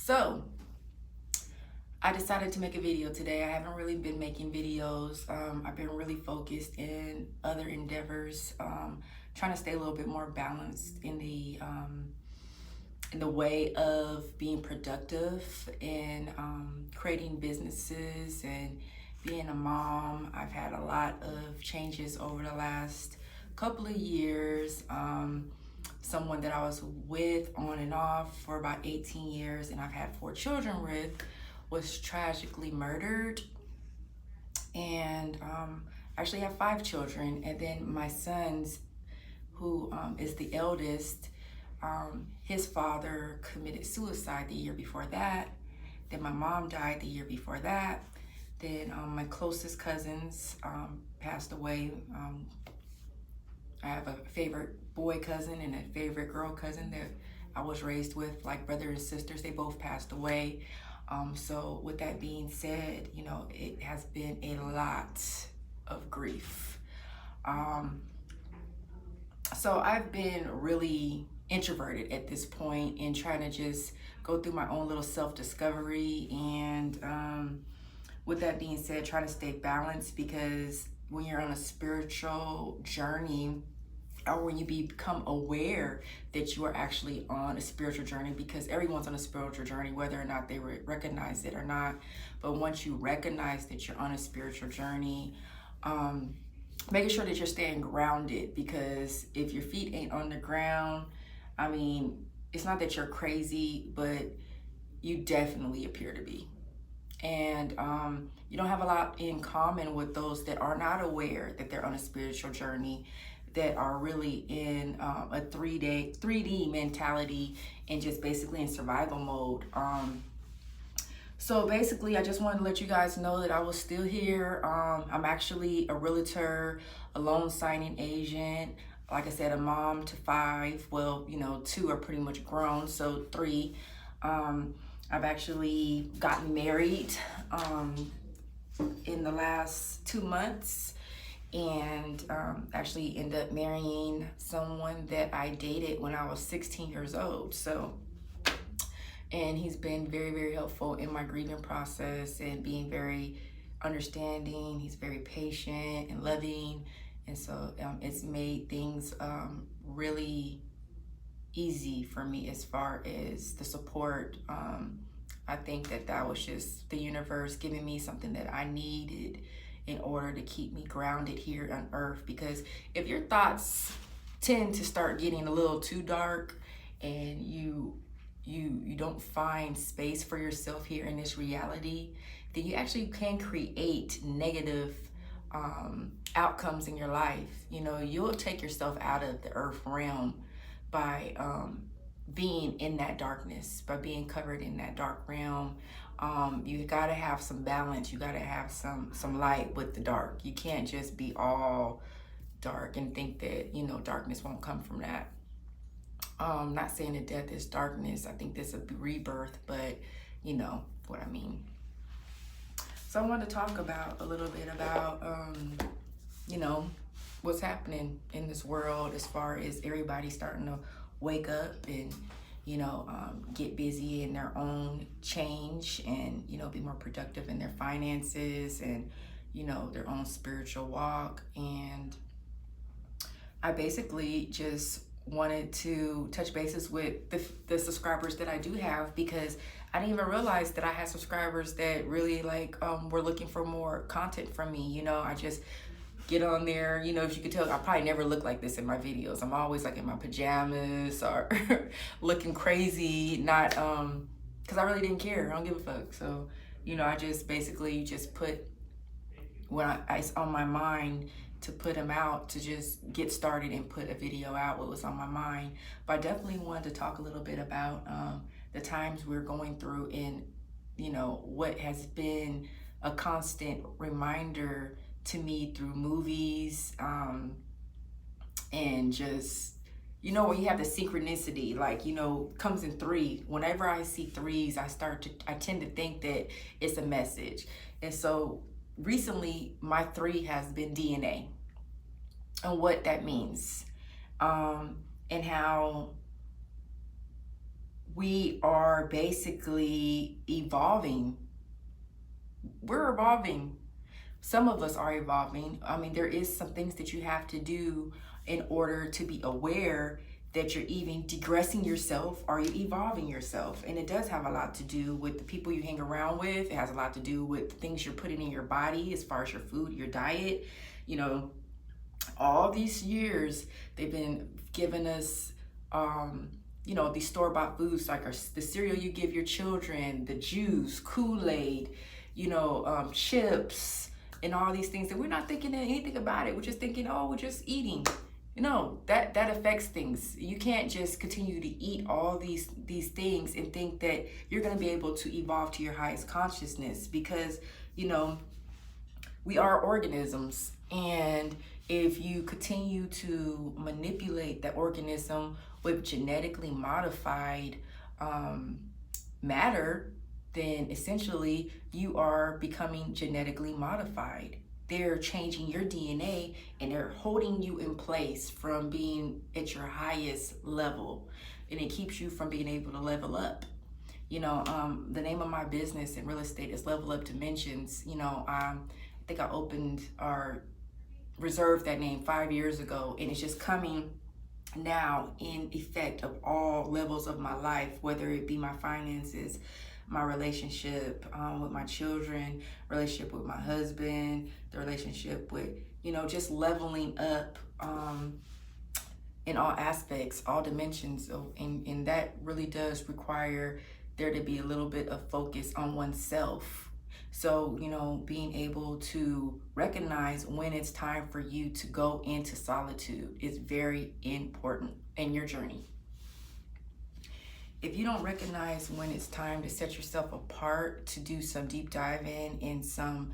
So I decided to make a video today. I haven't really been making videos. I've been really focused in other endeavors, trying to stay a little bit more balanced in the way of being productive and creating businesses and being a mom. I've had a lot of changes over the last couple of years. Someone that I was with on and off for about 18 years and I've had 4 children with was tragically murdered. And I actually have 5 children. And then my son's, who is the eldest, his father committed suicide the year before that. Then my mom died the year before that. Then my closest cousins passed away. I have a favorite boy cousin and a favorite girl cousin that I was raised with, like brother and sisters. They both passed away. So with that being said, you know, it has been a lot of grief. So I've been really introverted at this point and trying to just go through my own little self-discovery. And with that being said, trying to stay balanced, because when you're on a spiritual journey, or when you become aware that you are actually on a spiritual journey, because everyone's on a spiritual journey, whether or not they recognize it or not. But once you recognize that you're on a spiritual journey, making sure that you're staying grounded, because if your feet ain't on the ground, I mean, it's not that you're crazy, but you definitely appear to be. And you don't have a lot in common with those that are not aware that they're on a spiritual journey, that are really in a 3D mentality and just basically in survival mode. So basically, I just wanted to let you guys know that I was still here. I'm actually a realtor, a loan signing agent. Like I said, a mom to 5. Well, you know, 2 are pretty much grown, so 3. I've actually gotten married in the last 2 months. And actually ended up marrying someone that I dated when I was 16 years old. So, and he's been very, very helpful in my grieving process and being very understanding. He's very patient and loving. And so it's made things really easy for me as far as the support. I think that was just the universe giving me something that I needed in order to keep me grounded here on earth. Because if your thoughts tend to start getting a little too dark and you don't find space for yourself here in this reality, then you actually can create negative outcomes in your life. You know, you'll take yourself out of the earth realm by being in that darkness, by being covered in that dark realm. You gotta have some balance. You gotta have some light with the dark. You can't just be all dark and think that, you know, darkness won't come from that. Not saying that death is darkness. I think this is a rebirth, but you know what I mean. So I wanted to talk about a little bit about, you know, what's happening in this world as far as everybody starting to wake up and, you know, get busy in their own change and, you know, be more productive in their finances and, you know, their own spiritual walk. And I basically just wanted to touch bases with the subscribers that I do have, because I didn't even realize that I had subscribers that really like were looking for more content from me. You know, I just get on there, you know, if you could tell, I probably never look like this in my videos. I'm always like in my pajamas or looking crazy, not, because I really didn't care. I don't give a fuck. So, you know, I just basically just put what it's on my mind to put them out, to just get started and put a video out, what was on my mind. But I definitely wanted to talk a little bit about the times we're going through and, you know, what has been a constant reminder to me through movies, and just, you know, when you have the synchronicity, like, you know, comes in 3. Whenever I see 3s, I tend to think that it's a message. And so recently my 3 has been DNA, and what that means, and how we are basically evolving. We're evolving. Some of us are evolving. I mean, there is some things that you have to do in order to be aware that you're even digressing yourself or you evolving yourself. And it does have a lot to do with the people you hang around with. It has a lot to do with things you're putting in your body as far as your food, your diet. You know, all these years they've been giving us you know, these store-bought foods like the cereal you give your children, the juice, Kool-Aid, you know, chips, and all these things that we're not thinking anything about it. We're just thinking, oh, we're just eating. You know, that affects things. You can't just continue to eat all these things and think that you're going to be able to evolve to your highest consciousness, because, you know, we are organisms, and if you continue to manipulate that organism with genetically modified matter, then essentially you are becoming genetically modified. They're changing your DNA and they're holding you in place from being at your highest level, and it keeps you from being able to level up. You know, the name of my business in real estate is Level Up Dimensions. You know, I think I opened or reserved that name 5 years ago, and it's just coming now in effect of all levels of my life, whether it be my finances, my relationship with my children, relationship with my husband, the relationship with, you know, just leveling up in all aspects, all dimensions. And that really does require there to be a little bit of focus on oneself. So, you know, being able to recognize when it's time for you to go into solitude is very important in your journey. If you don't recognize when it's time to set yourself apart, to do some deep diving in some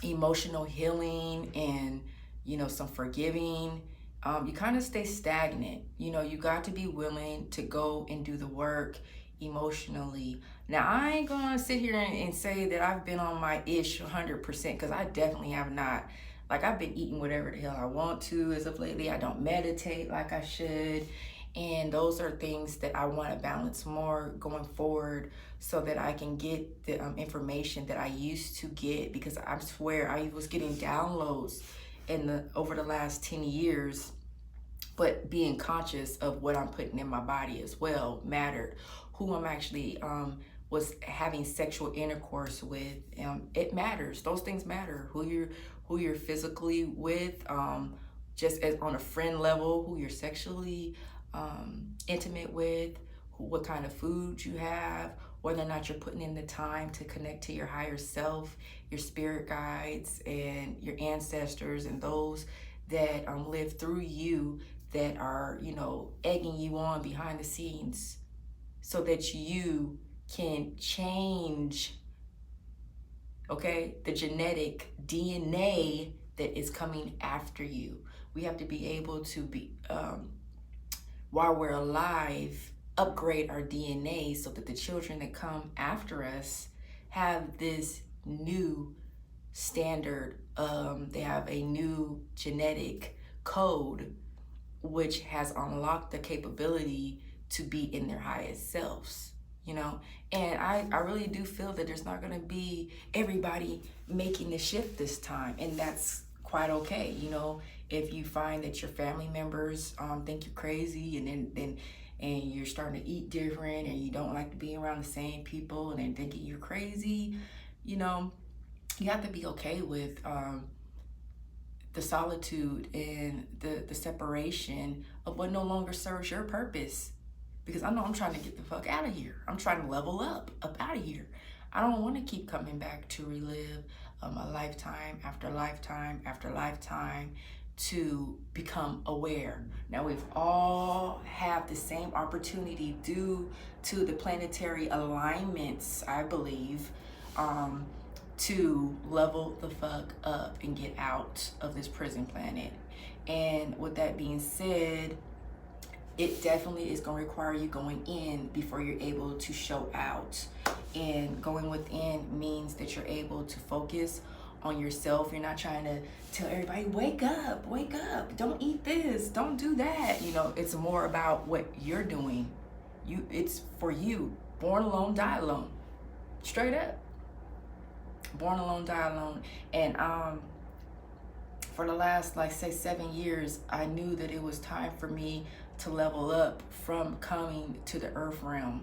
emotional healing and, you know, some forgiving, you kind of stay stagnant. You know, you got to be willing to go and do the work emotionally. Now, I ain't gonna sit here and say that I've been on my ish 100%, because I definitely have not. Like, I've been eating whatever the hell I want to as of lately. I don't meditate like I should. And those are things that I want to balance more going forward, so that I can get the information that I used to get, because I swear I was getting downloads over the last 10 years, but being conscious of what I'm putting in my body as well mattered. Who I'm actually was having sexual intercourse with, it matters. Those things matter. Who you're physically with, just as on a friend level, who you're sexually intimate with, what kind of food you have, whether or not you're putting in the time to connect to your higher self, your spirit guides, and your ancestors, and those that live through you, that are, you know, egging you on behind the scenes, so that you can change, okay, the genetic DNA that is coming after you. We have to be able to be, while we're alive, upgrade our DNA so that the children that come after us have this new standard. They have a new genetic code, which has unlocked the capability to be in their highest selves, you know. And I really do feel that there's not going to be everybody making the shift this time, and that's quite okay. You know, if you find that your family members think you're crazy, and then you're starting to eat different, and you don't like to be around the same people, and then thinking you're crazy, you know, you have to be okay with the solitude and the separation of what no longer serves your purpose. Because I know I'm trying to get the fuck out of here. I'm trying to level up out of here. I don't want to keep coming back to relive a lifetime after lifetime after lifetime to become aware. Now, we've all have the same opportunity due to the planetary alignments, I believe, to level the fuck up and get out of this prison planet. And with that being said, it definitely is going to require you going in before you're able to show out. And going within means that you're able to focus on yourself. You're not trying to tell everybody, wake up, don't eat this, don't do that. You know, it's more about what you're doing. It's for you. Born alone, die alone. Straight up. Born alone, die alone. And for the last, like, say 7 years, I knew that it was time for me to level up from coming to the earth realm.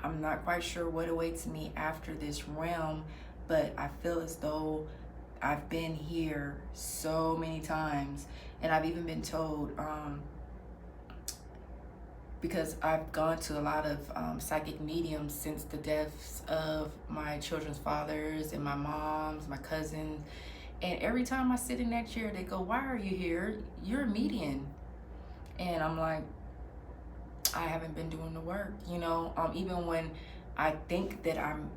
I'm not quite sure what awaits me after this realm, but I feel as though I've been here so many times, and I've even been told, because I've gone to a lot of psychic mediums since the deaths of my children's fathers and my moms, my cousins, and every time I sit in that chair, they go, why are you here? You're a medium. And I'm like, I haven't been doing the work, you know. Even when I think that I'm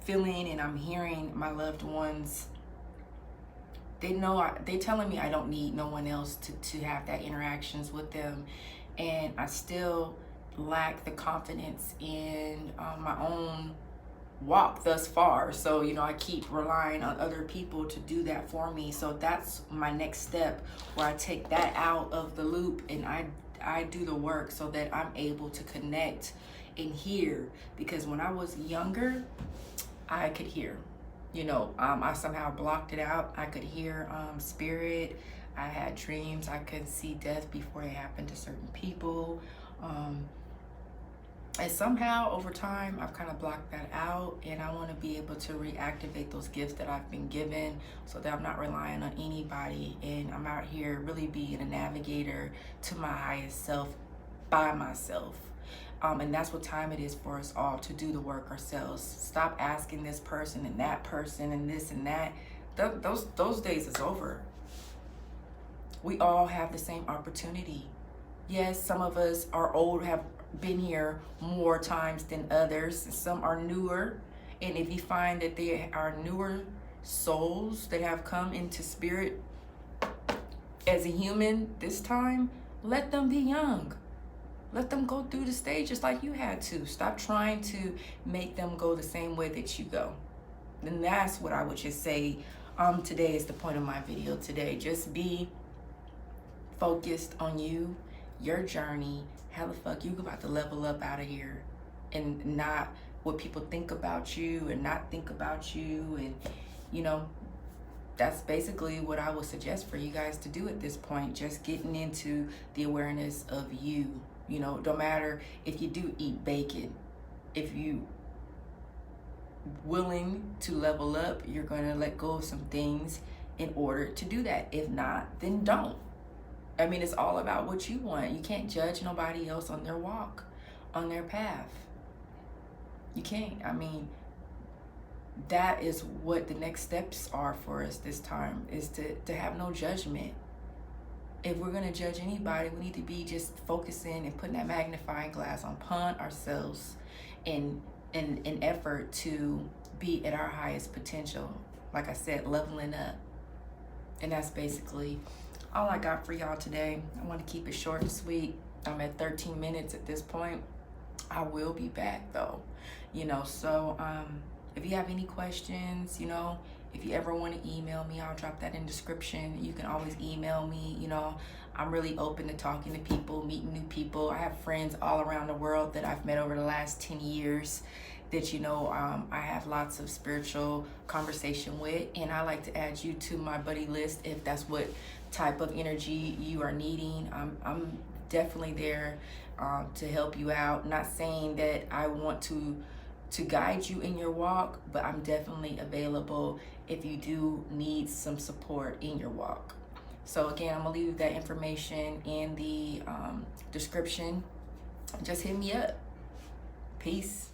feeling and I'm hearing my loved ones, they telling me I don't need no one else to have that interactions with them, and I still lack the confidence in my own walk thus far. So, you know, I keep relying on other people to do that for me. So that's my next step, where I take that out of the loop and I do the work so that I'm able to connect and hear. Because when I was younger, I could hear, you know, I somehow blocked it out. I could hear spirit. I had dreams. I could see death before it happened to certain people. And somehow over time, I've kind of blocked that out, and I want to be able to reactivate those gifts that I've been given so that I'm not relying on anybody, and I'm out here really being a navigator to my highest self by myself. And that's what time it is for us all to do the work ourselves. Stop asking this person and that person and this and that. Those days is over. We all have the same opportunity. Yes, some of us are old, have been here more times than others. Some are newer, and if you find that they are newer souls that have come into spirit as a human this time, let them be young. Let them go through the stages like you had to. Stop trying to make them go the same way that you go. And that's what I would just say. Today is the point of my video today. Just be focused on you, your journey. How the fuck you about to level up out of here, and not what people think about you and not think about you. And you know, that's basically what I would suggest for you guys to do at this point. Just getting into the awareness of you. You know, don't matter if you do eat bacon. If you willing to level up, you're going to let go of some things in order to do that. If not, then don't. I mean, it's all about what you want. You can't judge nobody else on their walk, on their path. You can't. I mean, that is what the next steps are for us this time, is to have no judgment. If we're going to judge anybody, we need to be just focusing and putting that magnifying glass upon ourselves in effort to be at our highest potential. Like I said, leveling up. And that's basically all I got for y'all today. I want to keep it short and sweet. I'm at 13 minutes at this point. I will be back though, you know. So if you have any questions, you know, if you ever want to email me, I'll drop that in the description. You can always email me. You know, I'm really open to talking to people, meeting new people. I have friends all around the world that I've met over the last 10 years that, you know, I have lots of spiritual conversation with, and I like to add you to my buddy list if that's what type of energy you are needing. I'm definitely there to help you out. Not saying that I want to guide you in your walk, but I'm definitely available if you do need some support in your walk. So again, I'm gonna leave that information in the description. Just hit me up. Peace.